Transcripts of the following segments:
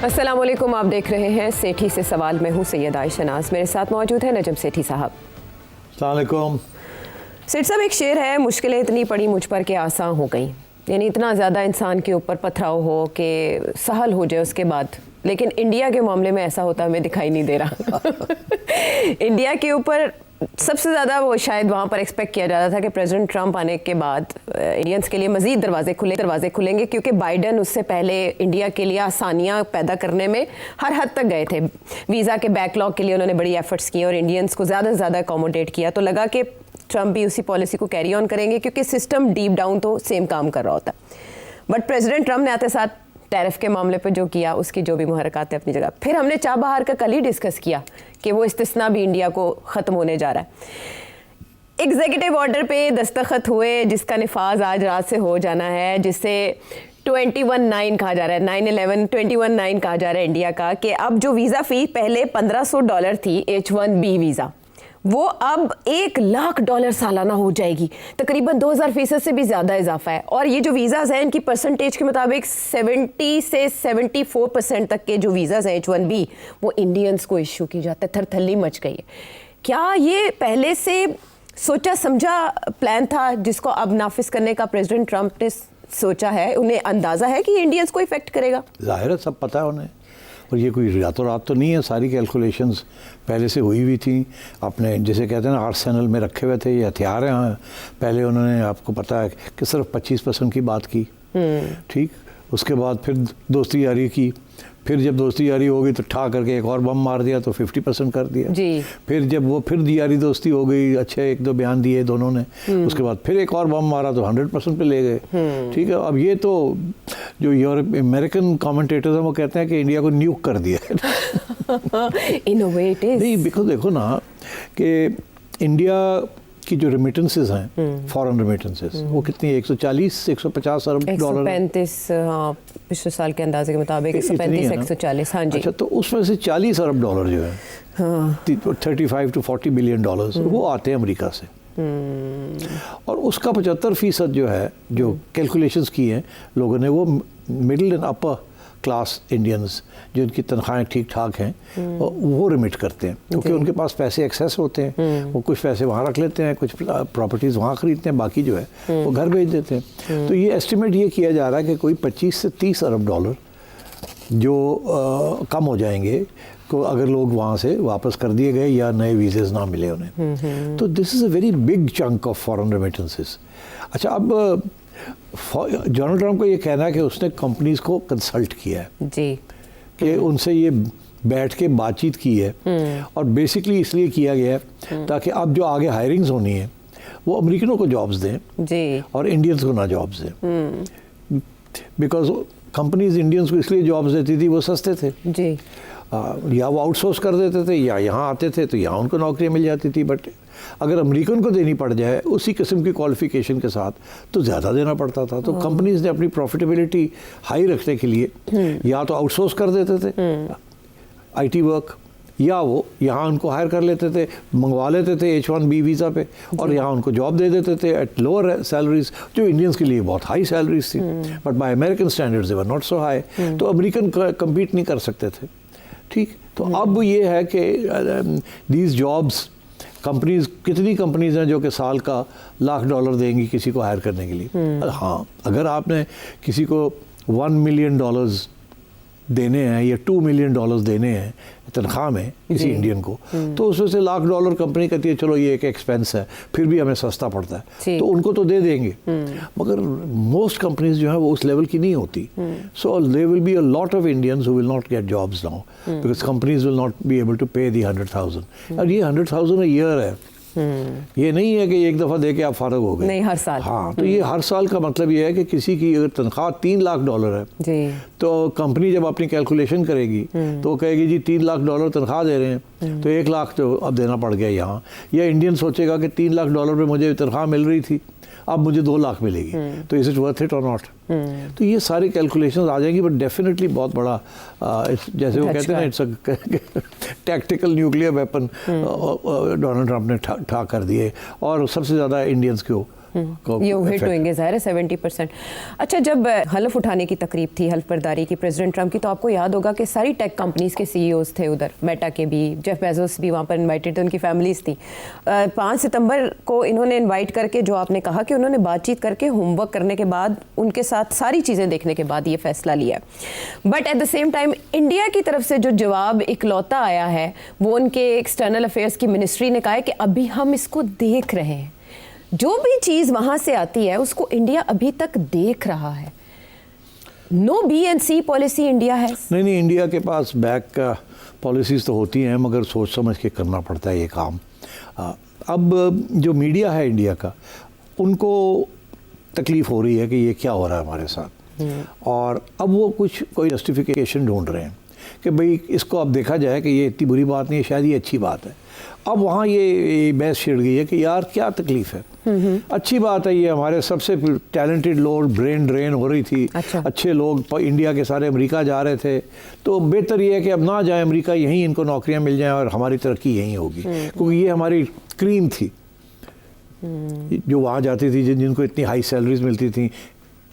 अस्सलाम वालेकुम, आप देख रहे हैं सेठी से सवाल। मैं हूँ सैयद आयशा नाज, मेरे साथ मौजूद है नजम सेठी साहब। अस्सलाम वालेकुम। सेठ साहब, एक शेर है, मुश्किलें इतनी पड़ी मुझ पर के आसान हो गई। यानी इतना ज़्यादा इंसान के ऊपर पथराव हो कि सहल हो जाए उसके बाद, लेकिन इंडिया के मामले में ऐसा होता हमें दिखाई नहीं दे रहा। इंडिया के ऊपर सबसे ज़्यादा वो शायद वहाँ पर एक्सपेक्ट किया जाता था कि प्रेसिडेंट ट्रंप आने के बाद इंडियंस के लिए मज़ीद दरवाजे खुलेंगे, क्योंकि बाइडन उससे पहले इंडिया के लिए आसानियाँ पैदा करने में हर हद तक गए थे। वीज़ा के बैकलॉग के लिए उन्होंने बड़ी एफर्ट्स किए और इंडियंस को ज़्यादा से ज़्यादा अकोमोडेट किया। तो लगा कि ट्रंप भी उसी पॉलिसी को कैरी ऑन करेंगे, क्योंकि सिस्टम डीप डाउन तो सेम काम कर रहा होता। बट प्रेसिडेंट ट्रंप ने आते साथ टैरिफ के मामले पर जो किया, उसकी जो भी मुहरकत है अपनी जगह। फिर हमने चाबहार का कल ही डिस्कस किया कि वो इस्तिस्ना भी इंडिया को ख़त्म होने जा रहा है। एग्जीक्यूटिव ऑर्डर पे दस्तखत हुए जिसका निफाज आज रात से हो जाना है, जिसे 21-9 कहा जा रहा है, 9/11 21-9 कहा जा रहा है इंडिया का, कि अब जो वीज़ा फ़ी पहले $1500 थी H1B वीज़ा, वो अब $1,00,000 सालाना हो जाएगी। तकरीबन 2000% से भी ज़्यादा इजाफा है। और ये जो वीज़ाज़ हैं इनकी परसेंटेज के मुताबिक 70 से 74% तक के जो वीज़ाज़ हैं H1B, वो इंडियंस को इशू की जाता है। थरथल्ली मच गई है। क्या ये पहले से सोचा समझा प्लान था जिसको अब नाफिज करने का प्रेसिडेंट ट्रंप ने सोचा है? उन्हें अंदाज़ा है कि इंडियंस को इफेक्ट करेगा? ज़ाहिर है, सब पता है उन्हें। और ये कोई रातों रात तो नहीं है, सारी कैलकुलेशंस पहले से हुई हुई थी। अपने जैसे कहते हैं ना, आर्सेनल में रखे हुए थे ये हथियार हैं। पहले उन्होंने, आपको पता है कि सिर्फ 25% की बात की, ठीक। उसके बाद फिर दोस्ती यारी की, फिर जब दोस्ती यारी हो गई तो ठा करके एक और बम मार दिया तो 50% कर दिया जी। फिर जब वो फिर यारी दोस्ती हो गई, अच्छे एक दो बयान दिए दोनों ने, उसके बाद फिर एक और बम मारा तो 100% पे ले गए, ठीक है। अब ये तो जो यूरोप अमेरिकन कमेंटेटर्स हैं वो कहते हैं कि इंडिया को न्यूक कर दिया। इन अ वे इट इज। नहीं, बिकॉज देखो ना कि इंडिया की जो रेमिटेंसेस हैं, फॉरेन रेमिटेंसेस, वो कितनी है? 140-150 अरब डॉलर, 135, हाँ, पिछले साल के अंदाजे के मुताबिक 135-140, हाँ जी। अच्छा, तो उसमें से $40 अरब जो है, हाँ, 35 to 40 बिलियन डॉलर्स वो आते हैं अमेरिका से। और उसका 75% जो है, जो कैलकुलेशंस की हैं लोगों ने, वो middle and upper class Indians जिनकी तनख्वाहें ठीक ठाक हैं, वो रिमिट करते हैं, क्योंकि उनके पास पैसे एक्सेस होते हैं। वो कुछ पैसे वहाँ रख लेते हैं, कुछ प्रॉपर्टीज़ वहाँ ख़रीदते हैं, बाकी जो है वो घर भेज देते हैं। तो ये एस्टिमेट ये किया जा रहा है कि कोई 25 से 30 अरब डॉलर जो कम हो जाएंगे को, अगर लोग वहाँ से वापस कर दिए गए या नए वीज़ेस ना मिले उन्हें। तो this is a very big chunk of foreign remittances. अच्छा, अब डोनाल्ड ट्रंप का ये कहना है कि उसने कंपनीज को कंसल्ट किया है जी, कि उनसे ये बैठ के बातचीत की है, और बेसिकली इसलिए किया गया है ताकि अब जो आगे हायरिंग्स होनी है वो अमेरिकनों को जॉब्स दें जी, और इंडियंस को ना जॉब्स दें। बिकॉज कंपनीज इंडियंस को इसलिए जॉब्स देती थी, वो सस्ते थे जी, या वो आउटसोर्स कर देते थे या यहाँ आते थे तो यहाँ उनको नौकरियाँ मिल जाती थी। बट अगर अमेरिकन को देनी पड़ जाए उसी किस्म की क्वालिफिकेशन के साथ तो ज़्यादा देना पड़ता था। तो कंपनीज ने अपनी प्रॉफिटेबिलिटी हाई रखने के लिए या तो आउटसोर्स कर देते थे आईटी वर्क, या वो यहाँ उनको हायर कर लेते थे, मंगवा लेते थे H1B वीज़ा पे, और यहाँ उनको जॉब दे देते थे एट लोअर सैलरीज, जो इंडियंस के लिए बहुत हाई सैलरीज थी, but by American standards they were not so high. तो अमेरिकन कम्पीट नहीं कर सकते थे, ठीक। तो अब ये है कि दीज जॉब्स, कंपनीज, कितनी कंपनीज हैं जो कि साल का $1,00,000 देंगी किसी को हायर करने के लिए। हाँ, अगर आपने किसी को $1 मिलियन देने हैं या $2 मिलियन देने हैं तनख्वाह में किसी इंडियन को, तो उसमें से $1,00,000 कंपनी कहती है चलो ये एक एक्सपेंस है, फिर भी हमें सस्ता पड़ता है, तो उनको तो दे देंगे। मगर मोस्ट कंपनीज जो है वो उस लेवल की नहीं होती। So there will be a lot of Indians who will not get jobs now, because companies will not be able to pay the 100,000। और ये 100,000 अ ईयर है, ये नहीं है कि एक दफ़ा दे के आप फारग हो गए, नहीं, हर साल। हाँ, तो ये हर साल का मतलब ये है कि किसी की अगर तनख्वाह $3,00,000 है जी, तो कंपनी जब अपनी कैलकुलेशन करेगी तो वो कहेगी जी $3,00,000 तनख्वाह दे रहे हैं तो 1,00,000 तो अब देना पड़ गया यहाँ। या इंडियन सोचेगा कि $3,00,000 पे मुझे तनख्वाह मिल रही थी, अब मुझे 2 लाख मिलेगी, तो इज इट वर्थ इट और नॉट। तो ये सारी कैलकुलेशंस आ जाएंगी, बट डेफिनेटली बहुत बड़ा जैसे वो कहते हैं ना, it's a tactical nuclear weapon Donald Trump ने ठा कर दिए, और सबसे ज़्यादा इंडियंस को ये हिट होंगे ज़ाहिर है 70%। अच्छा, जब हल्फ उठाने की तकरीब थी, हल्फ बर्दारी की प्रेसिडेंट ट्रम्प की, तो आपको याद होगा कि सारी टेक कंपनीज़ के सीईओज थे उधर, मेटा के भी, जेफ बेजोस भी वहाँ पर इनवाइटेड थे, उनकी फैमिलीज़ थी। 5 सितंबर को इन्होंने इनवाइट करके, जो आपने कहा कि उन्होंने बातचीत करके होमवर्क करने के बाद, उनके साथ सारी चीज़ें देखने के बाद ये फैसला लिया। But at the same time India की तरफ से जो जवाब इकलौता आया है वो उनके एक्सटर्नल अफेयर्स की मिनिस्ट्री ने कहा है कि अभी हम इसको देख रहे हैं। जो भी चीज़ वहाँ से आती है उसको इंडिया अभी तक देख रहा है। नो B&C पॉलिसी इंडिया है। नहीं, इंडिया के पास बैक का पॉलिसीज़ तो होती हैं, मगर सोच समझ के करना पड़ता है ये काम। अब जो मीडिया है इंडिया का, उनको तकलीफ़ हो रही है कि ये क्या हो रहा है हमारे साथ, और अब वो कोई जस्टिफिकेशन ढूंढ रहे हैं कि भाई इसको अब देखा जाए कि ये इतनी बुरी बात नहीं है, शायद ये अच्छी बात है। अब वहाँ ये बहस छिड़ गई है कि यार क्या तकलीफ़ है, अच्छी बात है, ये हमारे सबसे टैलेंटेड लोग, ब्रेन ड्रेन हो रही थी। अच्छा। अच्छे लोग इंडिया के सारे अमेरिका जा रहे थे, तो बेहतर ये है कि अब ना जाए अमेरिका, यहीं इनको नौकरियाँ मिल जाएं और हमारी तरक्की यहीं होगी, क्योंकि ये हमारी क्रीम थी जो वहाँ जाती थी, जिनको इतनी हाई सैलरीज मिलती थी।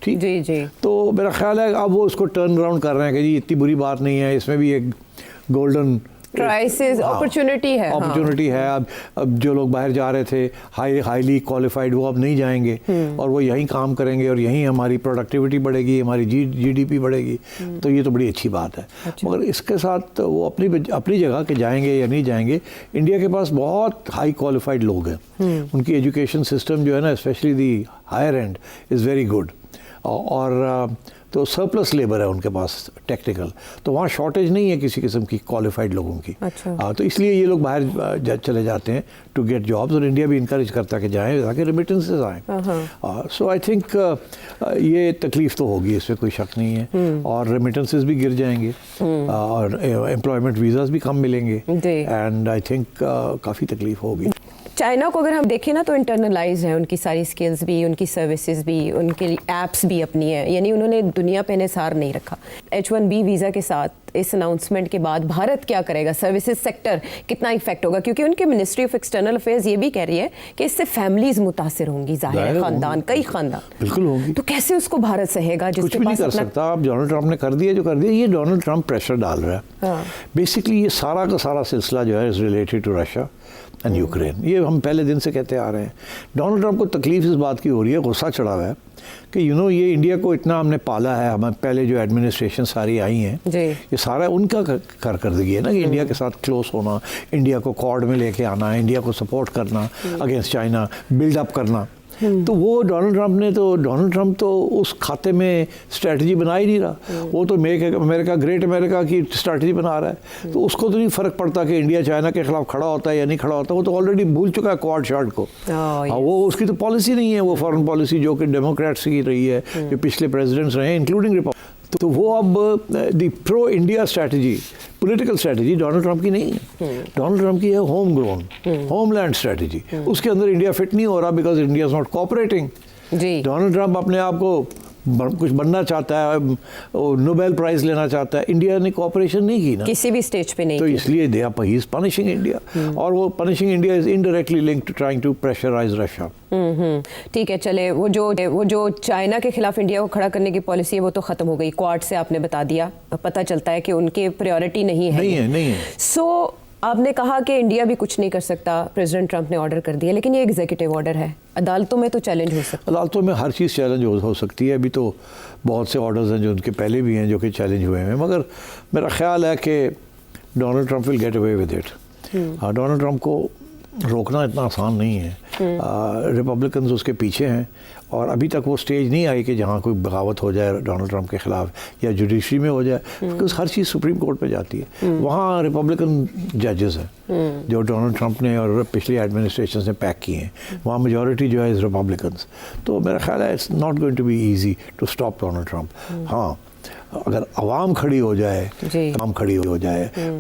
ठीक जी। तो मेरा ख्याल है अब वो उसको टर्न अराउंड कर रहे हैं कि जी इतनी बुरी बात नहीं है, इसमें भी एक गोल्डन क्राइसिस अपॉर्चुनिटी है। अपॉर्चुनिटी है। अब जो लोग बाहर जा रहे थे हाईली क्वालिफाइड, वो अब नहीं जाएंगे और वो यहीं काम करेंगे और यहीं हमारी प्रोडक्टिविटी बढ़ेगी, हमारी जीडीपी बढ़ेगी। तो ये तो बड़ी अच्छी बात है। अच्छा। मगर इसके साथ वो अपनी जगह के जाएंगे या नहीं जाएंगे, इंडिया के पास बहुत हाई क्वालिफाइड लोग हैं। उनकी एजुकेशन सिस्टम जो है ना, specially the higher end, is very good. और तो सरप्लस लेबर है उनके पास टेक्निकल, तो वहाँ शॉर्टेज नहीं है किसी किस्म की क्वालिफाइड लोगों की। अच्छा। तो इसलिए ये लोग बाहर चले जाते हैं टू गेट जॉब्स, और इंडिया भी इनकरेज करता है कि जाएँ ताकि रेमिटेंसेस आएँ। सो आई थिंक ये तकलीफ तो होगी, इसमें कोई शक नहीं है, और रेमिटेंसेस भी गिर जाएंगे और एम्प्लॉयमेंट वीज़ाज भी कम मिलेंगे, एंड आई थिंक काफ़ी तकलीफ होगी। चाइना को अगर हम देखें ना, तो इंटरनलाइज है उनकी सारी स्किल्स भी, उनकी सर्विसेज भी, उनके एप्स भी अपनी है, यानी उन्होंने दुनिया पे निसार नहीं रखा। H1B वीज़ा के साथ इस अनाउंसमेंट के बाद भारत क्या करेगा, सर्विसेज सेक्टर कितना इफेक्ट होगा, क्योंकि उनके मिनिस्ट्री ऑफ एक्सटर्नल अफेयर्स ये भी कह रही है कि इससे फैमिलीज मुतासिर होंगी, जाहिर है खानदान, कई खानदान बिल्कुल होंगी। तो कैसे उसको भारत सहेगा कुछ भी नहीं कर सकता। आप डोनाल्ड ट्रंप ने कर दिया जो कर दिया, ये डोनाल्ड ट्रंप प्रेशर डाल रहा है। बेसिकली ये सारा का सारा सिलसिला जो है is related to Russia and Ukraine. ये हम पहले दिन से कहते आ रहे हैं। डोनाल्ड ट्रंप को तकलीफ इस बात की हो रही है, गुस्सा चढ़ा हुआ है कि ये इंडिया को इतना हमने पाला है, हमें पहले जो एडमिनिस्ट्रेशन सारी आई हैं, ये सारा उनका कारकर्दगी है ना, कि इंडिया के साथ क्लोज होना, इंडिया को कॉर्ड में लेके आना, इंडिया को सपोर्ट करना अगेंस्ट चाइना, बिल्डअप करना। तो वो डोनाल्ड ट्रंप तो उस खाते में स्ट्रेटजी बना ही नहीं रहा। वो तो मेक अमेरिका ग्रेट अमेरिका की स्ट्रेटजी बना रहा है। तो उसको तो नहीं फ़र्क पड़ता कि इंडिया चाइना के खिलाफ खड़ा होता है या नहीं खड़ा होता, वो तो ऑलरेडी भूल चुका है क्वाड शार्ट को। वो उसकी तो पॉलिसी नहीं है, वो फॉरेन पॉलिसी जो कि डेमोक्रेट्स की रही है, जो पिछले प्रेसिडेंट्स रहे हैं इंक्लूडिंग रिपब्लिक। तो वो अब the pro India strategy, political strategy Donald Trump की नहीं है। डोनाल्ड ट्रंप की है होम ग्रोन, होमलैंड स्ट्रैटेजी। उसके अंदर इंडिया फिट नहीं हो रहा because India is not cooperating. Donald Trump अपने आप को कुछ बनना चाहता है, नोबेल प्राइज लेना चाहता है, इंडिया ने कोऑपरेशन नहीं की ना, किसी भी स्टेज पे नहीं तो की। इसलिए they are he is punishing India, और वो punishing India is indirectly linked to trying to pressurise Russia. ठीक है, चले वो जो चाइना के खिलाफ इंडिया को खड़ा करने की पॉलिसी है वो तो खत्म हो गई। क्वाड से आपने बता दिया, पता चलता है कि उनके प्रायोरिटी नहीं है। सो आपने कहा कि इंडिया भी कुछ नहीं कर सकता, प्रेसिडेंट ट्रंप ने ऑर्डर कर दिया, लेकिन ये एग्जीक्यूटिव ऑर्डर है, अदालतों में तो चैलेंज हो सकता है। अदालतों में हर चीज़ चैलेंज हो सकती है। अभी तो बहुत से ऑर्डर्स हैं जो उनके पहले भी हैं जो कि चैलेंज हुए हैं, मगर मेरा ख्याल है कि Donald Trump will get away with it. Donald Trump को रोकना इतना आसान नहीं है। रिपब्लिकन्स उसके पीछे हैं, और अभी तक वो स्टेज नहीं आई कि जहाँ कोई बगावत हो जाए डोनाल्ड ट्रंप के ख़िलाफ़ या जुडिशरी में हो जाए, because her cheese supreme court पे जाती है। वहाँ रिपब्लिकन जजेस हैं जो डोनाल्ड ट्रंप ने और पिछली एडमिनिस्ट्रेशन ने पैक किए हैं, वहाँ मेजॉरिटी जो है इज़ रिपब्लिकन्स। तो मेरा ख्याल है it's not going to be easy to stop Donald Trump. हाँ, अगर आवाम खड़ी हो जाए,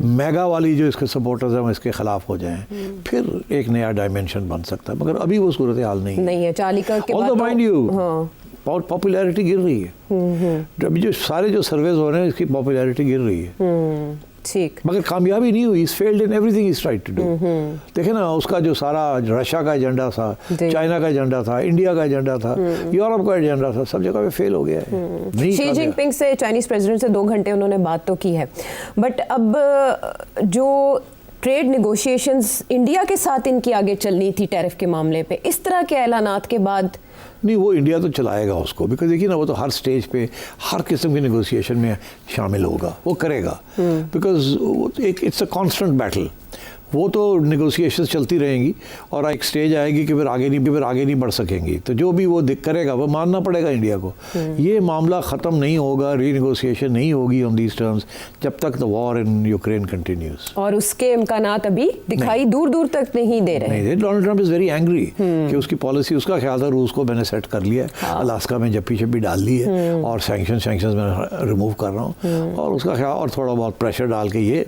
मेगा वाली जो इसके सपोर्टर्स हैं वो इसके खिलाफ हो जाएं, फिर एक नया डायमेंशन बन सकता है, मगर अभी वो सूरत हाल नहीं है। चालिका के बाद माइंड यू पॉपुलैरिटी गिर रही है। अभी जो सारे जो सर्वेज हो रहे हैं इसकी पॉपुलैरिटी गिर रही है। ठीक। मगर कामयाबी नहीं हुई, is failed in everything is tried to do. देखे ना, उसका जो सारा रशिया का एजेंडा था, चाइना का एजेंडा था, इंडिया का एजेंडा था, यूरोप का एजेंडा था, सब जगह पे फेल हो गया है। शी जिनपिंग से, चाइनीज प्रेसिडेंट से 2 घंटे उन्होंने बात तो की है, बट अब जो ट्रेड नेगोशिएशंस इंडिया के साथ इनकी आगे चलनी थी टैरिफ के मामले पे, इस तरह के ऐलानात के बाद नहीं, वो इंडिया तो चलाएगा उसको, बिकॉज देखिए ना, वो तो हर स्टेज पे हर किस्म की नेगोशिएशन में शामिल होगा, वो करेगा, बिकॉज एक इट्स अ कांस्टेंट बैटल। वो तो नेगोशिएशंस चलती रहेंगी और एक स्टेज आएगी कि फिर आगे नहीं बढ़ सकेंगी, तो जो भी वो करेगा वो मानना पड़ेगा इंडिया को। ये मामला ख़त्म नहीं होगा, रीनेगोशिएशन नहीं होगी ऑन दीज टर्म्स जब तक the war in Ukraine continues. और उसके इम्कानात अभी दिखाई दूर दूर तक नहीं दे रहे। Donald Trump is very angry कि उसकी पॉलिसी, उसका ख्याल था रूस को मैंने सेट कर लिया है, अलास्का में जप्पी डाल ली है और सैंक्शन मैं रिमूव कर रहा हूँ, और उसका ख्याल, और थोड़ा बहुत प्रेशर डाल के ये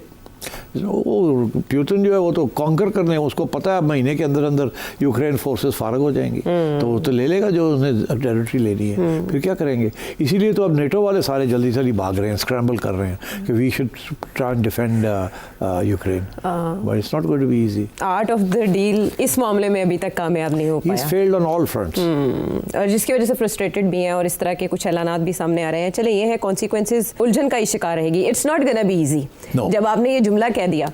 वो प्यूतिन जो है वो तो कॉन्कर करने, उसको पता है महीने के अंदर अंदर यूक्रेन फोर्सेस फारग हो जाएंगी, तो वो तो ले लेगा जो उसने टेरिटरी लेनी है, फिर क्या करेंगे। इसीलिए तो अब नेटो वाले सारे जल्दी भाग रहे हैं, स्क्रैम्बल कर रहे हैं कि we should try and defend Ukraine, but it's not going to be easy. Art of the deal इस मामले में अभी तक कामयाब नहीं हो पाया, he is failed on all fronts, और जिसकी वजह से फ्रस्ट्रेटेड भी हैं और इस तरह के कुछ ऐलानात भी सामने आ रहे हैं। चले, ये है कॉन्सिक्वेंसेस, उलझन का ही शिकार रहेगी। It's not gonna be easy. जब आपने ये जुमला कह दिया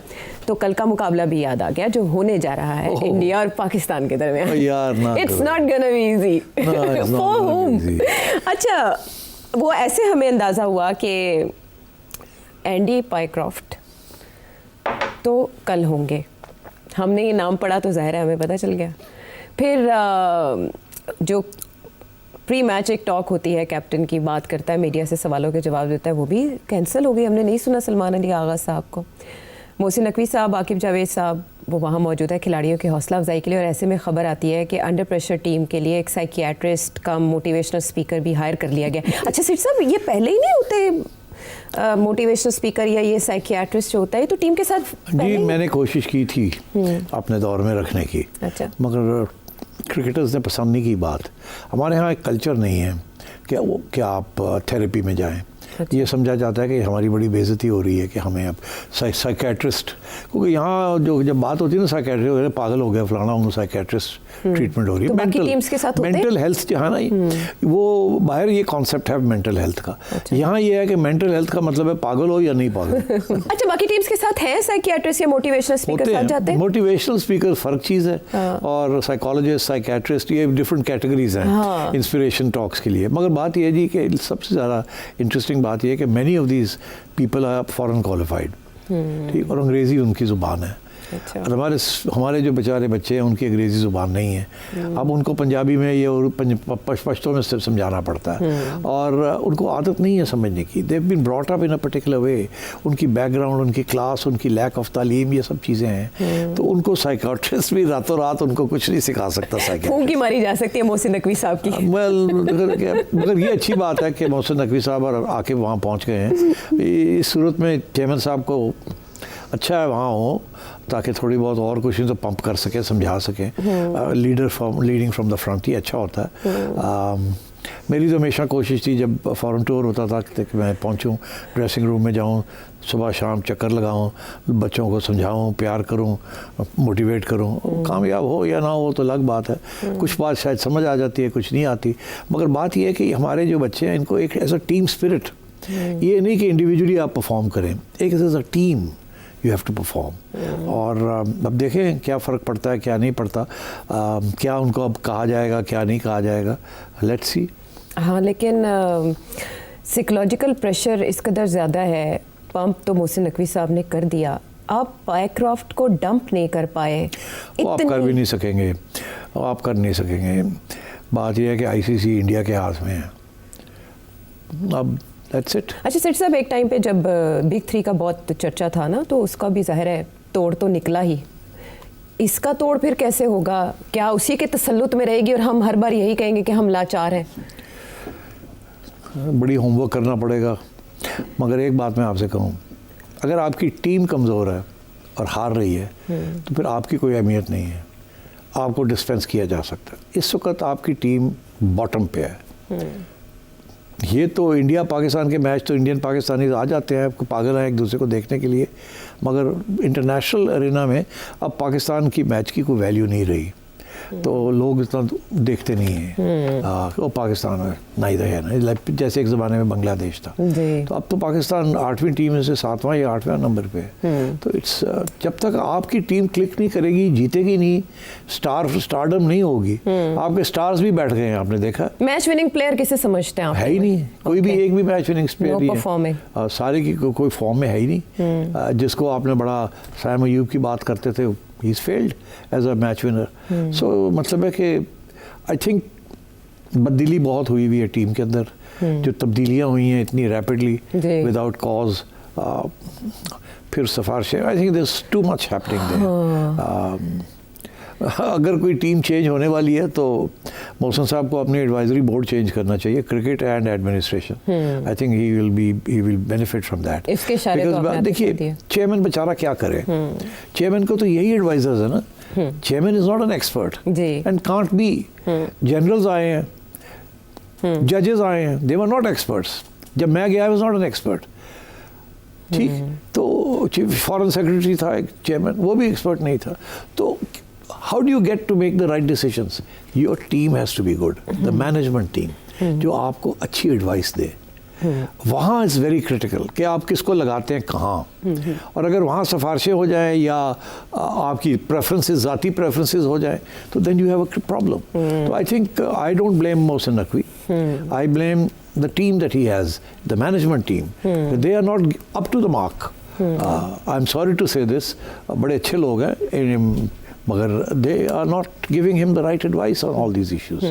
तो कल का मुकाबला भी याद आ गया जो होने जा रहा है इंडिया और पाकिस्तान के दरमियान। It's not gonna be easy for home. अच्छा, वो ऐसे हमें अंदाजा हुआ कि एंडी पायक्रॉफ्ट तो कल होंगे, हमने ये नाम पढ़ा तो जाहिर है हमें पता चल गया। फिर जो प्री मैच एक टॉक होती है, कैप्टन की बात करता है, मीडिया से सवालों के जवाब देता है, वो भी कैंसिल हो गई। हमने नहीं सुना सलमान अली आगा साहब को। मोहसिन नकवी साहब, आकिब जावेद साहब वो वहाँ मौजूद है खिलाड़ियों की हौसला अफजाई के लिए, और ऐसे में खबर आती है कि अंडर प्रेशर टीम के लिए एक साइकियाट्रिस्ट कम मोटिवेशनल स्पीकर भी हायर कर लिया गया। अच्छा सिर साहब, ये पहले ही नहीं होते मोटिवेशनल स्पीकर या ये साइकियाट्रिस्ट जो होता है, तो टीम के साथ जी मैंने कोशिश की थी अपने दौर में रखने की, अच्छा, मगर क्रिकेटर्स ने पसंद नहीं की बात। हमारे यहाँ एक कल्चर नहीं है कि आप थेरेपी में जाएं। अच्छा। ये समझा जाता है कि हमारी बड़ी बेइज्जती हो रही है कि हमें अब साइकेट्रिस्ट, क्योंकि यहाँ जो जब बात होती है ना साइकेट्रिस्ट वगैरह, पागल हो गया फलाना, उनको साइकेट्रिस्ट ट्रीटमेंट हो रही है। तो टीम्स के साथ मेंटल हेल्थ जो है ना, वो बाहर ये कॉन्सेप्ट है मेंटल हेल्थ का। अच्छा। यहाँ ये है कि मेंटल हेल्थ का मतलब है पागल हो या नहीं पागल। अच्छा, बाकी टीम्स के साथ है साइकियाट्रिस्ट या मोटिवेशनल स्पीकर साथ जाते हैं? मोटिवेशनल स्पीकर फर्क चीज़ है, और साइकोलॉजिस्ट, साइकियाट्रिस्ट, ये डिफरेंट कैटेगरीज हैं इंस्पिरेशन टॉक्स के लिए। मगर बात यह है जी कि सबसे ज़्यादा इंटरेस्टिंग बात यह है कि many of these people are foreign qualified, ठीक, और अंग्रेज़ी उनकी ज़ुबान है। अच्छा। और हमारे जो बेचारे बच्चे हैं उनकी अंग्रेज़ी ज़ुबान नहीं है। अब उनको पंजाबी में ये और पश्तो में सिर्फ समझाना पड़ता है, और उनको आदत नहीं है समझने की। They have been brought up in a particular way. उनकी बैकग्राउंड, उनकी क्लास, उनकी लैक ऑफ तालीम, ये सब चीज़ें हैं। तो उनको साइकियाट्रिस्ट भी रातों रात उनको कुछ नहीं सिखा सकता। साइकियाट्रिस्ट मारी जा सकती है मोहसिन नकवी साहब की। मगर ये अच्छी बात है कि मोहसिन नकवी साहब और आके वहाँ पहुँच गए हैं। इस सूरत में चेयरमैन साहब को अच्छा है वहाँ हो, ताकि थोड़ी बहुत और कुछ तो पंप कर सके, समझा सके। लीडिंग फ्रॉम द फ्रंट ही अच्छा होता है। मेरी तो हमेशा कोशिश थी जब फॉरेन टूर होता था कि मैं पहुँचूँ, ड्रेसिंग रूम में जाऊँ, सुबह शाम चक्कर लगाऊँ, बच्चों को समझाऊँ, प्यार करूँ, मोटिवेट करूँ। कामयाब हो या ना हो तो अलग बात है। कुछ बात शायद समझ आ जाती है, कुछ नहीं आती। मगर बात यह है कि हमारे जो बच्चे हैं इनको एक एज अ टीम स्पिरिट, ये नहीं कि इंडिविजुअली आप परफॉर्म करें, एक as a team you have to perform. और अब देखें क्या फ़र्क पड़ता है, क्या नहीं पड़ता, क्या उनको अब कहा जाएगा, क्या नहीं कहा जाएगा, लेट्स सी। हाँ, लेकिन साइकोलॉजिकल प्रेशर इस कदर ज़्यादा है। पंप तो मोहसिन नकवी साहब ने कर दिया, आप पायक्रॉफ्ट को डंप नहीं कर पाए। वो आप कर भी नहीं सकेंगे, वो आप कर नहीं सकेंगे। बात यह है कि आईसीसी इंडिया के हाथ में है अब। That's it. अच्छा सेठ साहब, एक टाइम पे जब बिग 3 का बहुत चर्चा था ना, तो उसका भी जाहिर है तोड़ तो निकला ही। इसका तोड़ फिर कैसे होगा? क्या उसी के तसल्लुत में रहेगी और हम हर बार यही कहेंगे कि हम लाचार हैं? बड़ी होमवर्क करना पड़ेगा। मगर एक बात मैं आपसे कहूँ, अगर आपकी टीम कमज़ोर है और हार रही है तो फिर आपकी कोई अहमियत नहीं है, आपको डिस्पेंस किया जा सकता है। इस वक्त आपकी टीम बॉटम पे है, ये तो इंडिया पाकिस्तान के मैच तो इंडियन पाकिस्तानी आ जाते हैं, पागल हैं एक दूसरे को देखने के लिए, मगर इंटरनेशनल अरेना में अब पाकिस्तान की मैच की कोई वैल्यू नहीं रही, तो लोग इतना देखते नहीं हैं। वो पाकिस्तान है नहीं है ना, जैसे एक ज़माने में बांग्लादेश था, तो अब तो पाकिस्तान 8वीं टीम में से 7वां या 8वें नंबर पे है। तो इट्स जब तक आपकी टीम क्लिक नहीं करेगी, जीतेगी नहीं, स्टारडम नहीं होगी। आपके स्टार्स भी बैठ गए हैं, आपने देखा। मैच विनिंग प्लेयर किसे समझते हैं आप? है ही नहीं, कोई भी एक भी मैच विनिंग प्लेयर नहीं है, सारे की कोई फॉर्म में है ही नहीं। जिसको आपने बड़ा साइम अयूब की बात करते थे, he is failed as a match winner. So मतलब है कि आई थिंक बदली बहुत हुई है टीम के अंदर, जो तब्दीलियाँ हुई हैं इतनी रैपिडली विदाउट कॉज, फिर सिफारिशें, I think this too much happening there. अगर कोई टीम चेंज होने वाली है तो मोहसिन साहब को अपनी एडवाइजरी बोर्ड चेंज करना चाहिए, cricket and administration. I think he will benefit from that. इसके इशारे तो आपने देखिए चेयरमैन बेचारा क्या करे, चेयरमैन को तो यही एडवाइजर्स है ना, chairman is not an expert and can't be. Generals आए हैं, जजेस आए हैं, दे वर नॉट एक्सपर्ट्स। जब मैं गया, I was not an expert, ठीक। तो फॉरेन सेक्रेटरी था एक चेयरमैन, वो भी एक्सपर्ट नहीं था। तो how do you get to make the right decisions? Your team has to be good, the management team, जो आपको अच्छी एडवाइस दे। वहाँ इज़ वेरी क्रिटिकल कि आप किसको लगाते हैं कहाँ, और अगर वहाँ सिफारिशें हो जाएं या आपकी प्रेफरेंसेस, ज़ाती प्रेफरेंसेस हो जाएं, तो then you have a problem. तो I think I don't blame Mohsin Naqvi, I blame the team that he has, the management team, they are not up to the mark. I am sorry to say this, बड़े अच्छे लोग हैं, मगर they are not giving him the right advice on all these issues.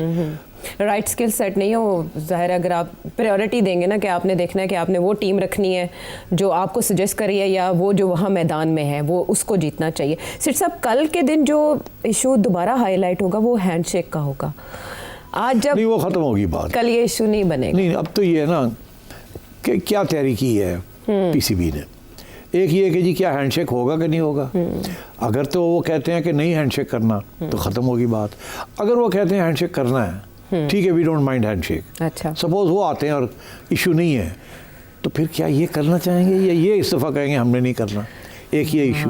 Right skill set नहीं है वो, ज़ाहिर अगर आप प्रायोरिटी देंगे ना कि आपने देखना है कि आपने वो टीम रखनी है जो आपको सजेस्ट करी है, या वो जो वहाँ मैदान में है वो उसको जीतना चाहिए। सिर्फ साहब, कल के दिन जो इशू दोबारा हाईलाइट होगा वो हैंडशेक का होगा। आज जब नहीं, वो ख़त्म होगी बात, कल ये इशू नहीं बनेगा। नहीं, अब तो ये है ना कि क्या तैयारी की है पीसीबी ने। एक ये कि जी क्या हैंडशेक होगा कि नहीं होगा। अगर तो वो कहते हैं कि नहीं हैंडशेक करना, तो ख़त्म होगी बात। अगर वो कहते हैं हैंडशेक करना है, ठीक है, वी डोंट माइंड हैंडशेक। अच्छा, सपोज वो आते हैं और इशू नहीं है, तो फिर क्या ये करना चाहेंगे या ये इस दफ़ा कहेंगे हमने नहीं करना। एक ये इशू,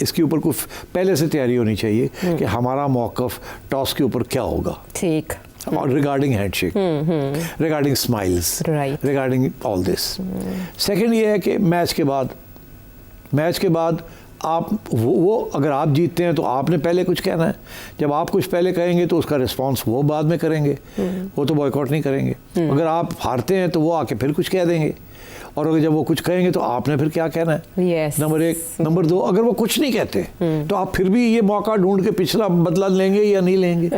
इसके ऊपर कुछ पहले से तैयारी होनी चाहिए कि हमारा मौक़िफ़ टॉस के ऊपर क्या होगा, ठीक, और regarding handshake, regarding smiles, regarding all this. Second ये है कि मैच के बाद आप वो अगर आप जीतते हैं तो आपने पहले कुछ कहना है। जब आप कुछ पहले कहेंगे तो उसका रिस्पांस वो बाद में करेंगे, वो तो बॉयकॉट नहीं करेंगे। अगर आप हारते हैं तो वो आके फिर कुछ कह देंगे, और अगर जब वो कुछ कहेंगे तो आपने फिर क्या कहना है। नंबर एक। नंबर दो, अगर वो कुछ नहीं कहते तो आप फिर भी ये मौका ढूंढ के पिछला बदला लेंगे या नहीं लेंगे।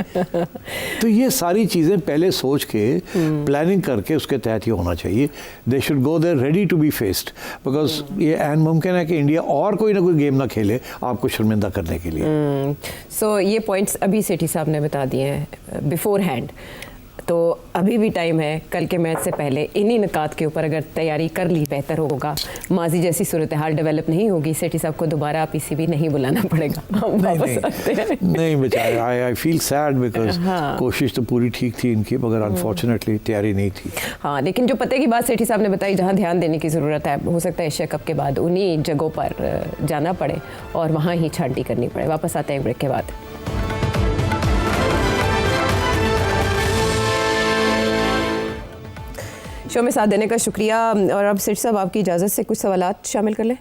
तो ये सारी चीज़ें पहले सोच के प्लानिंग करके उसके तहत ही होना चाहिए। They should go there ready to be faced, because ये एन मुमकिन है कि इंडिया और कोई ना कोई गेम ना खेले आपको शर्मिंदा करने के लिए। सो ये पॉइंट्स अभी सेठी साहब ने बता दिए हैं बिफोर हैंड, तो अभी भी टाइम है। कल के मैच से पहले इन्हीं निकात के ऊपर अगर तैयारी कर ली बेहतर होगा। माजी जैसी सूरत हाल डेवलप नहीं होगी, सेठी साहब को दोबारा पीसीबी नहीं बुलाना पड़ेगा। नहीं बेचारे, आई फील सैड बिकॉज कोशिश तो पूरी ठीक थी इनकी, मगर अनफॉर्चुनेटली तैयारी नहीं थी। हाँ, लेकिन जो पते की बात सेठी साहब ने बताई, जहाँ ध्यान देने की ज़रूरत है, हो सकता है एशिया कप के बाद उन्हीं जगहों पर जाना पड़े और वहाँ ही छांटी करनी पड़े। वापस आते हैं ब्रेक के बाद। शो में साथ देने का शुक्रिया। और अब सेठ साहब आपकी इजाज़त से कुछ सवालात शामिल कर लें।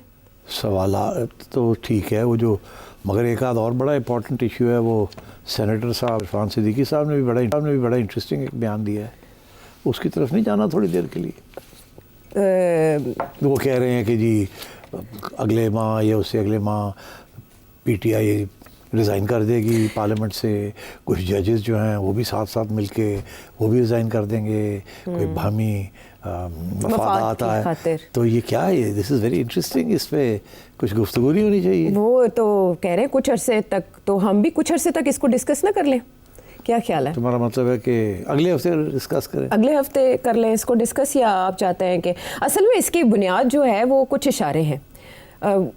सवालात तो ठीक है, वो जो, मगर एक आध और बड़ा इंपॉर्टेंट इशू है, वो सेनेटर साहब इरफान सिद्दीकी साहब ने भी बड़ा इंटरेस्टिंग एक बयान दिया है। उसकी तरफ नहीं जाना थोड़ी देर के लिए। वो कह रहे हैं कि जी अगले माह या उससे अगले माह पीटीआई रिज़ाइन कर देगी पार्लियामेंट से, कुछ जजेस जो हैं वो भी साथ साथ मिलके वो भी रिज़ाइन कर देंगे, कोई बाहमी मफाद आता है। तो ये क्या है, दिस इज़ वेरी इंटरेस्टिंग, इस पर कुछ गुफ्तगू नहीं होनी चाहिए। वो तो कह रहे हैं कुछ अरसे तक, तो हम भी कुछ अरसे तक इसको डिस्कस ना कर लें, क्या ख्याल है? तुम्हारा मतलब है कि अगले हफ्ते डिस्कस करें? अगले हफ्ते कर लें इसको डिस्कस, या आप चाहते हैं कि असल में इसकी बुनियाद जो है वो कुछ इशारे हैं,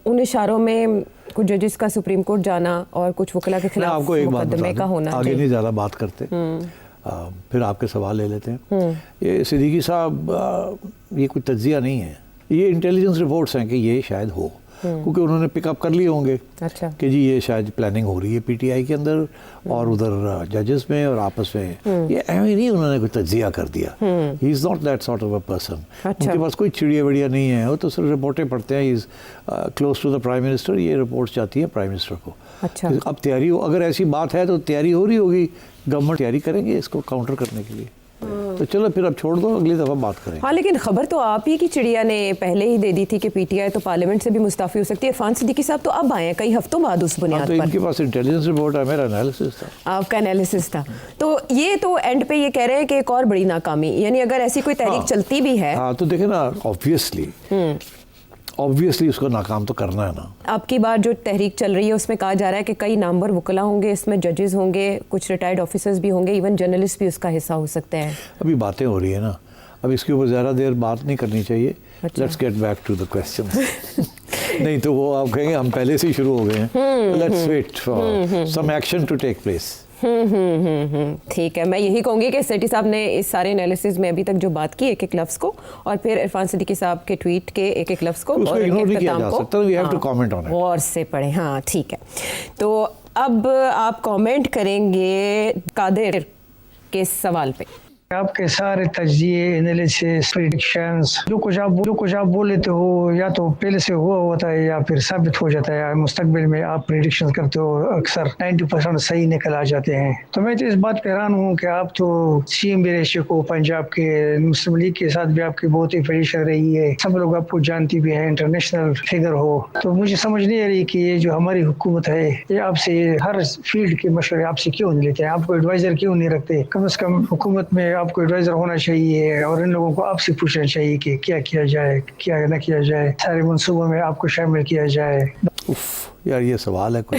उन इशारों में कुछ जजेस का सुप्रीम कोर्ट जाना और कुछ वकला के खिलाफ मुकदमे का होना। आगे नहीं ज़्यादा बात करते। फिर आपके सवाल ले लेते हैं। ये सिद्दीकी साहब, ये कोई तज्जिया नहीं है, ये इंटेलिजेंस रिपोर्ट्स हैं कि ये शायद हो, क्योंकि उन्होंने पिकअप कर लिए होंगे अच्छा कि जी ये शायद प्लानिंग हो रही है पीटीआई के अंदर और उधर जजेस में और आपस में। ये ऐਵੇਂ नहीं उन्होंने कोई तज्जिया कर दिया। He is not that sort of a person. उनके पास कोई चिड़िया विड़िया नहीं है, वो तो सिर्फ रिपोर्टें पढ़ते हैं। He is close to the prime minister, ये रिपोर्ट्स जाती है प्राइम मिनिस्टर को। अच्छा अब तैयारी हो, अगर ऐसी बात है तो तैयारी हो रही होगी, गवर्नमेंट तैयारी करेंगे इसको काउंटर करने के लिए। तो चलो फिर अब छोड़ दो, अगली दफ़ा बात करें। हाँ, लेकिन खबर तो आप ही की चिड़िया ने पहले ही दे दी थी कि पीटीआई तो पार्लियामेंट से भी मुस्ताफी हो सकती है। इरफान सिद्दीकी साहब तो अब आए हैं कई हफ्तों बाद उस बुनियाद तो पर। इनके पास इंटेलिजेंस रिपोर्ट है, मेरा एनालिसिस था। आपका एनालिसिस था। तो ये तो एंड पे ये कह रहे हैं कि एक और बड़ी नाकामी, यानी अगर ऐसी कोई तहरीक चलती भी है। हाँ, तो देखे ना, ऑब्वियसली उसको नाकाम तो करना है ना। आपकी बार जो तहरीक चल रही है उसमें कहा जा रहा है कि कई नामवर वकला होंगे, इसमें जजेस होंगे, कुछ रिटायर्ड ऑफिसर्स भी होंगे, इवन जर्नलिस्ट भी उसका हिस्सा हो सकते हैं। अभी बातें हो रही है ना, अब इसके ऊपर ज़्यादा देर बात नहीं करनी चाहिए। Let's get back to the question. नहीं तो वो आप कहेंगे हम पहले से ही शुरू हो गए हैं। Let's wait for some action to take place. ठीक है, मैं यही कहूँगी कि सेठी साहब ने इस सारे एनालिसिस में अभी तक जो बात की एक एक लफ्ज़ को, और फिर इरफान सिद्दीकी साहब के ट्वीट के एक एक लफ्ज़ को उसको और इग्नोर नहीं किया इख्तिताम जा को, सकता। We have to comment on it. गौर से पढ़ें। हाँ ठीक है, तो अब आप कमेंट करेंगे कादिर के सवाल पे। आपके सारे तज्जिए, एनालिसिस, प्रेडिक्शंस, जो कुछ आप बोल लेते हो, या तो पहले से हुआ होता है या फिर साबित हो जाता है। मुस्तकबिल में आप प्रेडिक्शंस करते हो, अक्सर 90% सही निकल आ जाते हैं। तो मैं तो इस बात पे हैरान हूँ कि आप तो सीएम भी रह चुके हो, पंजाब के मुस्लिम लीग के साथ भी आपकी बहुत ही प्रेडिक्शन रही है, सब लोग आपको जानती भी है, इंटरनेशनल फिगर हो। तो मुझे समझ नहीं आ रही कि ये जो हमारी हुकूमत है, ये आपसे हर फील्ड के मशवरे आपसे क्यों नहीं लेते हैं? आपको एडवाइजर क्यों नहीं रखते? कम से कम हुकूमत में आपको एडवाइजर होना चाहिए और इन लोगों को आपसे पूछना चाहिए कि क्या किया जाए, क्या न किया जाए, सारे मंसूबों में आपको शामिल किया जाए। उफ यार, ये सवाल है कोई?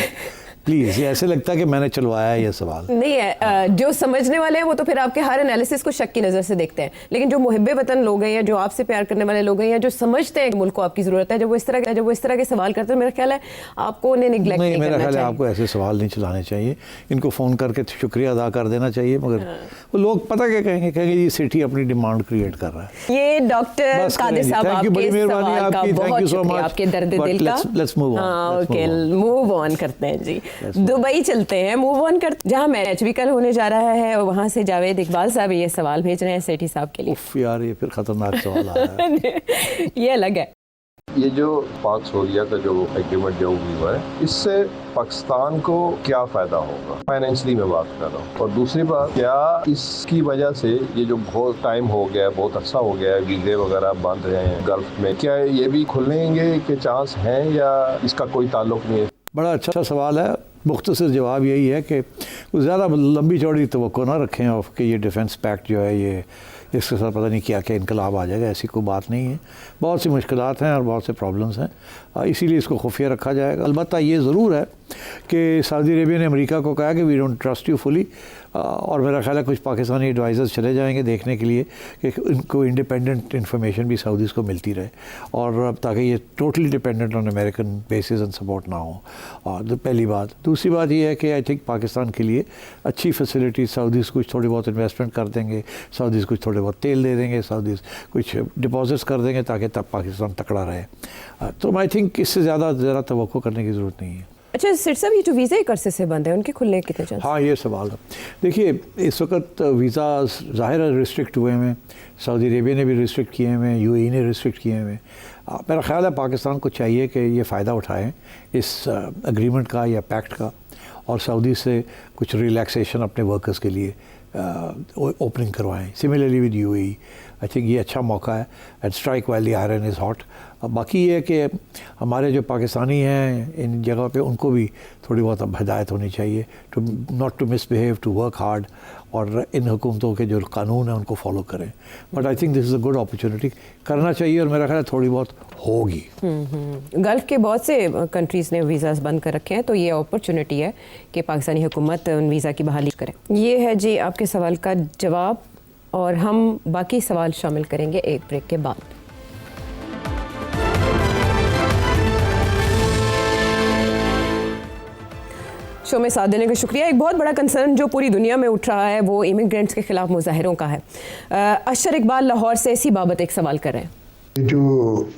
प्लीज़, ये ऐसे लगता है कि मैंने चलवाया है ये सवाल। नहीं है, जो समझने वाले हैं वो तो फिर आपके हर एनालिसिस को शक की नज़र से देखते हैं, लेकिन जो मुहिब्बे वतन लोग हैं या जो आपसे प्यार करने वाले लोग हैं या जो समझते हैं कि मुल्क को आपकी ज़रूरत है, जब वो इस तरह के सवाल करते हैं, मेरा ख्याल है आपको उन्हें निगलेक्ट नहीं मेरा करना ख्याल है चाहिए। आपको ऐसे सवाल नहीं चलाने चाहिए, इनको फ़ोन करके शुक्रिया अदा कर देना चाहिए। मगर वो लोग पता क्या कहेंगे ये सिटी अपनी डिमांड क्रिएट कर रहा है। ये डॉक्टर कादिर साहब, आपके सवाल का बहुत शुक्रिया, आपके दर्द दिल का। Let's move on. हाँ ओके, मूव ऑन करते हैं जी, दुबई चलते हैं, मूव ऑन करते, जहाँ मैच भी कल होने जा रहा है और वहाँ से जावेद इकबाल साहब ये सवाल भेज रहे हैं सेठी साहब के लिए। उफ यार, ये फिर खतरनाक सवाल आया है। ये अलग है। ये जो पाक सऊदीया का जो एग्रीमेंट जो हुआ है, इससे पाकिस्तान को क्या फ़ायदा होगा? फाइनेंशियली मैं बात कर रहा हूँ। और दूसरी बात, क्या इसकी वजह से ये जो बहुत टाइम हो गया है, बहुत अरसा हो गया है, वीज़े वगैरह बंद रहे हैं गल्फ में, क्या ये भी खुलेंगे के चांस हैं या इसका कोई ताल्लुक नहीं है? बड़ा अच्छा सवाल है। मुख्तसर जवाब यही है कि ज़्यादा लंबी चौड़ी तवक्को ना रखें और कि ये डिफेंस पैक्ट जो है ये इसके साथ पता नहीं क्या क्या इनकलाब आ जाएगा। ऐसी कोई बात नहीं है। बहुत सी मुश्किलात हैं और बहुत से प्रॉब्लम्स हैं, इसीलिए इसको खुफिया रखा जाएगा। अलबत्ता ये ज़रूर है कि सऊदी अरेबिया ने अमेरिका को कहा कि we don't trust you fully, और मेरा ख्याल है कुछ पाकिस्तानी एडवाइज़र्स चले जाएंगे देखने के लिए कि इनको इंडिपेंडेंट इन्फॉर्मेशन भी सऊदीज़ को मिलती रहे, और ताकि ये totally dependent on American basis and support ना हो। और पहली बात। दूसरी बात ये है कि आई थिंक पाकिस्तान के लिए अच्छी फैसिलिटीज़, सऊदीज़ कुछ थोड़ी बहुत इन्वेस्टमेंट कर देंगे, सऊदीज़ कुछ थोड़े बहुत तेल दे देंगे, सऊदीज़ कुछ डिपॉजिट्स कर देंगे ताकि तब पाकिस्तान तकड़ा रहे। तो आई थिंक इससे ज़्यादा तवक्को करने की ज़रूरत नहीं है। अच्छा सेठ साहब, ये जो वीज़ा एक अरसे से बंद है, उनके खुलने कितने चांस? हाँ, ये सवाल है। देखिए, इस वक्त वीज़ा ज़ाहिर है रिस्ट्रिक्ट हुए हैं, सऊदी अरेबिया ने भी रिस्ट्रिक्ट किए हुए हैं, यूएई ने रिस्ट्रिक्ट किए हुए हैं। मेरा ख्याल है पाकिस्तान को चाहिए कि ये फ़ायदा उठाएं इस एग्रीमेंट का या पैक्ट का, और सऊदी से कुछ रिलैक्सेशन अपने वर्कर्स के लिए ओपनिंग करवाएं। Similarly with UAE, I think ये अच्छा मौका है, and strike while the iron is hot. बाकी ये है कि हमारे जो पाकिस्तानी हैं इन जगह पे, उनको भी थोड़ी बहुत अब हिदायत होनी चाहिए to not to misbehave, to work hard, और इन हुकूमतों के जो कानून हैं उनको फॉलो करें। But I think this is a good opportunity, करना चाहिए, और मेरा ख्याल है थोड़ी बहुत होगी। गल्फ़ के बहुत से कंट्रीज़ ने वीज़ास बंद कर रखे हैं, तो ये अपॉर्चुनिटी है कि पाकिस्तानी हुकूमत उन वीज़ा की बहाली करे। ये है जी आपके सवाल का जवाब, और हम बाकी सवाल शामिल करेंगे एक ब्रेक के बाद। शो में साथ देने का शुक्रिया। एक बहुत बड़ा कंसर्न जो पूरी दुनिया में उठ रहा है वो इमिग्रेंट्स के खिलाफ मुजाहिरों का है। अशर इकबाल लाहौर से इसी बाबत एक सवाल कर रहे हैं। जो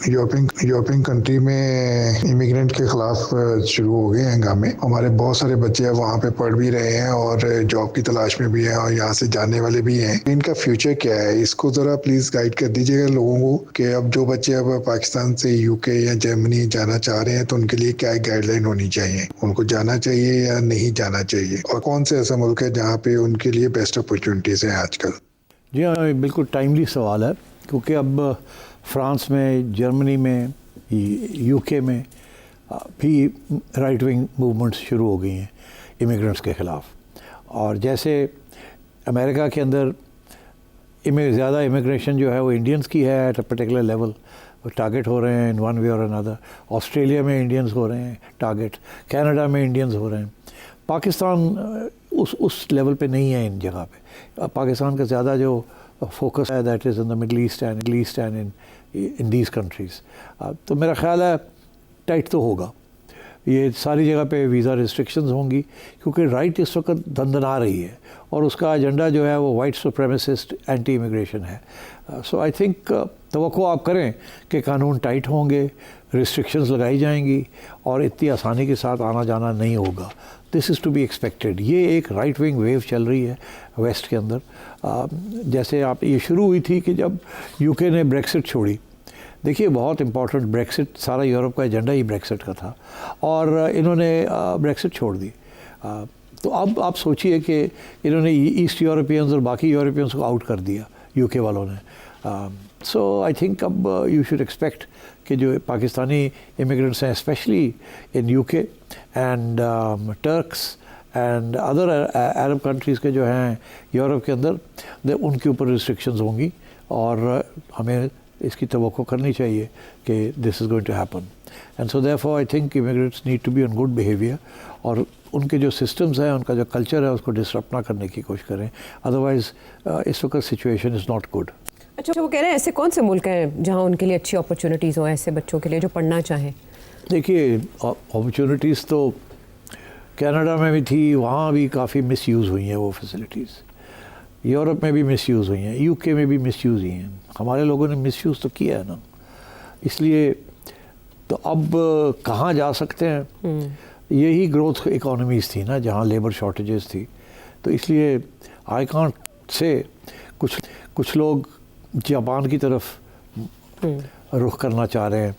यूरोपियन कंट्री में इमिग्रेंट के खिलाफ शुरू हो गए हंगामे। हमारे बहुत सारे बच्चे वहाँ पे पढ़ भी रहे हैं और जॉब की तलाश में भी हैं और यहाँ से जाने वाले भी हैं। इनका फ्यूचर क्या है, इसको ज़रा प्लीज़ गाइड कर दीजिएगा लोगों को कि अब जो बच्चे अब पाकिस्तान से यूके या जर्मनी जाना चाह रहे हैं तो उनके लिए क्या गाइडलाइन होनी चाहिए, उनको जाना चाहिए या नहीं जाना चाहिए, और कौन से ऐसा मुल्क है जहाँ पे उनके लिए बेस्ट अपॉर्चुनिटीज़ हैं आजकल। जी हाँ, बिल्कुल टाइमली सवाल है, क्योंकि अब फ्रांस में, जर्मनी में, यूके में भी राइट विंग मूवमेंट्स शुरू हो गई हैं इमिग्रेंट्स के ख़िलाफ़। और जैसे अमेरिका के अंदर ज़्यादा इमिग्रेशन जो है वो इंडियंस की है एट अ पर्टिकुलर लेवल, वो टारगेट हो रहे हैं इन वन वे और अनदर। ऑस्ट्रेलिया में इंडियंस हो रहे हैं टारगेट, कनाडा में इंडियंस हो रहे हैं। पाकिस्तान उस लेवल पे नहीं है इन जगह पे। पाकिस्तान का ज़्यादा जो फोकस है that is in the middle east and in these countries. तो मेरा ख्याल है टाइट तो होगा, ये सारी जगह पे वीज़ा रिस्ट्रिक्शंस होंगी, क्योंकि राइट इस वक्त दंदना रही है और उसका एजेंडा जो है वो वाइट सुप्रेमेसिस्ट एंटी इमिग्रेशन है। सो आई थिंक तवक्को आप करें कि कानून टाइट होंगे, रिस्ट्रिक्शंस लगाई जाएंगी और इतनी आसानी के साथ आना जाना नहीं होगा। This is to be expected. ये एक राइट विंग वेव चल रही है वेस्ट के अंदर। जैसे आप ये शुरू हुई थी कि जब यूके ने ब्रेक्सिट छोड़ी। देखिए, बहुत इंपॉर्टेंट ब्रेक्सिट, सारा यूरोप का एजेंडा ही ब्रेक्सिट का था और इन्होंने ब्रेक्सिट छोड़ दी। तो अब आप सोचिए कि इन्होंने ईस्ट यूरोपियंस और बाकी यूरोपियंस को आउट कर दिया यूके वालों ने। सो आई थिंक अब यू शुड एक्सपेक्ट कि जो पाकिस्तानी इमिग्रेंट्स हैं specially in UK and Turks and other Arab countries के जो हैं यूरोप के अंदर, उनके ऊपर रिस्ट्रिक्शंस होंगी और हमें इसकी तवक्को करनी चाहिए कि this is going to happen. And so therefore I think immigrants need to be on good behaviour और उनके जो सिस्टम्स हैं, उनका जो कल्चर है, उसको डिसरप्ट ना करने की कोशिश करें। अदरवाइज़ इस वक्त सिचुएशन इज़ नॉट गुड। अच्छा, वो कह रहे हैं ऐसे कौन से मुल्क हैं जहाँ उनके लिए अच्छी अपॉर्चुनिटीज़ हो ऐसे बच्चों के लिए जो पढ़ना चाहें? देखिए, अपॉर्चुनिटीज़ तो कनाडा में भी थी, वहाँ भी काफ़ी मिसयूज़ हुई हैं वो फैसिलिटीज़। यूरोप में भी मिसयूज़ हुई हैं, यूके में भी मिसयूज़ हुई हैं। हमारे लोगों ने मिसयूज़ तो किया है ना, इसलिए तो अब कहाँ जा सकते हैं? यही ग्रोथ इकोनॉमीज़ थी ना जहाँ लेबर शॉर्टेजेस थी। तो इसलिए आई कांट से कुछ लोग जापान की तरफ रुख करना चाह रहे हैं,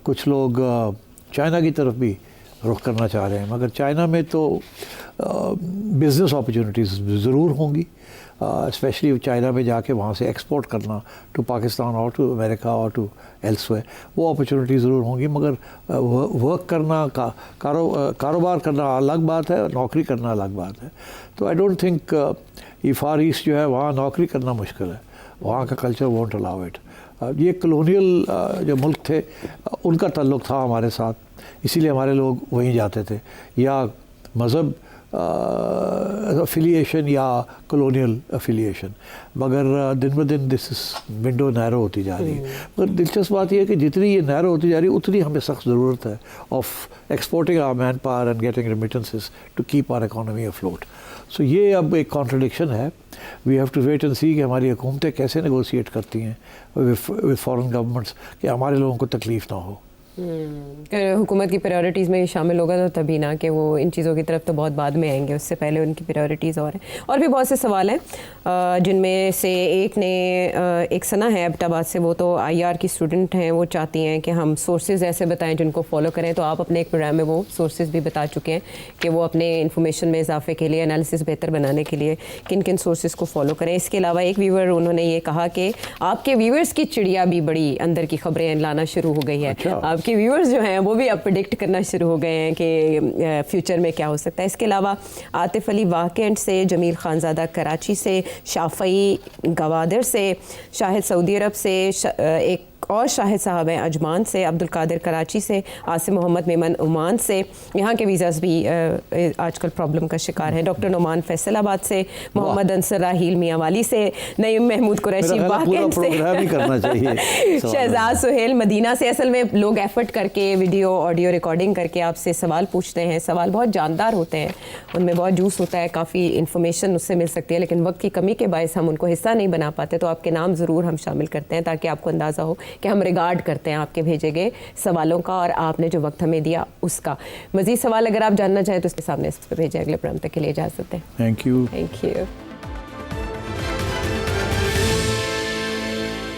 कुछ लोग चाइना की तरफ भी रुख करना चाह रहे हैं, मगर चाइना में तो बिज़नेस अपॉर्चुनिटीज़ ज़रूर होंगी, स्पेशली चाइना में जाके वहाँ से एक्सपोर्ट करना टू पाकिस्तान और टू अमेरिका और टू एल्सवेयर, वो अपॉर्चुनिटी ज़रूर होंगी। मगर वर्क करना, कारोबार करना अलग बात है, नौकरी करना अलग बात है। तो आई डोंट थिंक ये फार ईस्ट जो है वहाँ नौकरी करना मुश्किल है, वहाँ का कल्चर वोंट अलाउ इट। ये कॉलोनियल जो मुल्क थे उनका ताल्लुक़ था हमारे साथ, इसीलिए हमारे लोग वहीं जाते थे, या मज़हब अफिलिएशन या कॉलोनियल अफिलिएशन। मगर दिन ब दिन दिस विंडो नैरो होती जा रही है। मगर दिलचस्प बात यह है कि जितनी ये नैरो होती जा रही है उतनी हमें सख्त ज़रूरत है of exporting our man power and getting remittances to keep our economy afloat. So ये अब एक कॉन्ट्रडिक्शन है। We have to wait and see कि हमारी हुकूमतें कैसे नेगोशिएट करती हैं विद फॉरेन गवर्नमेंट्स कि हमारे लोगों को तकलीफ़ ना हो। हुकूमत की प्रायोरिटीज़ में शामिल होगा तो तभी ना, कि वो इन चीज़ों की तरफ तो बहुत बाद में आएंगे, उससे पहले उनकी प्रायोरिटीज़ और हैं। और भी बहुत से सवाल हैं जिनमें से एक ने एक सना है एबटाबाद से, वो तो IR की स्टूडेंट हैं, वो चाहती हैं कि हम सोर्सेज ऐसे बताएं जिनको फॉलो करें। तो आप अपने एक प्रोग्राम में वो सोर्सेज भी बता चुके हैं कि वो अपने इन्फॉर्मेशन में इजाफे के लिए, एनालिसिस बेहतर बनाने के लिए किन किन सोर्सेज को फॉलो करें। इसके अलावा एक व्यूवर उन्होंने ये कहा कि आपके व्यूवर्स की चिड़िया भी बड़ी अंदर की खबरें लाना शुरू हो गई है। आपके व्यूअर्स जो हैं वो भी अब प्रेडिक्ट करना शुरू हो गए हैं कि फ्यूचर में क्या हो सकता है। इसके अलावा आतिफ अली वाकेंट से, जमील खानज़ादा कराची से, शाफई गवादर से, शाहिद सऊदी अरब से, एक और शाहिद साहब हैं अजमान से, अब्दुल कादिर कराची से, आसिम मोहम्मद मेमन ओमान से, यहाँ के वीज़ाज़ भी आजकल प्रॉब्लम का शिकार हैं, डॉक्टर नोमान फैसलाबाद से, मोहम्मद अंसर राहील मियांवाली से, नईम महमूद कुरैशी वाकई से, करना चाहिए शहजाद सुहेल मदीना से। असल में लोग एफर्ट करके वीडियो ऑडियो रिकॉर्डिंग करके आपसे सवाल पूछते हैं, सवाल बहुत जानदार होते हैं, उनमें बहुत जूस होता है, काफ़ी इन्फॉर्मेशन उससे मिल सकती है, लेकिन वक्त की कमी के बायस हम उनको हिस्सा नहीं बना पाते। तो आपके नाम ज़रूर हम शामिल करते हैं ताकि आपको अंदाज़ा हो कि हम रिगार्ड करते हैं आपके भेजे गए सवालों का और आपने जो वक्त हमें दिया उसका। मज़ीद सवाल अगर आप जानना चाहें तो उसके सामने इस पर भेजें। अगले प्रोग्राम तक के लिए इजाज़त दें। Thank you. Thank you.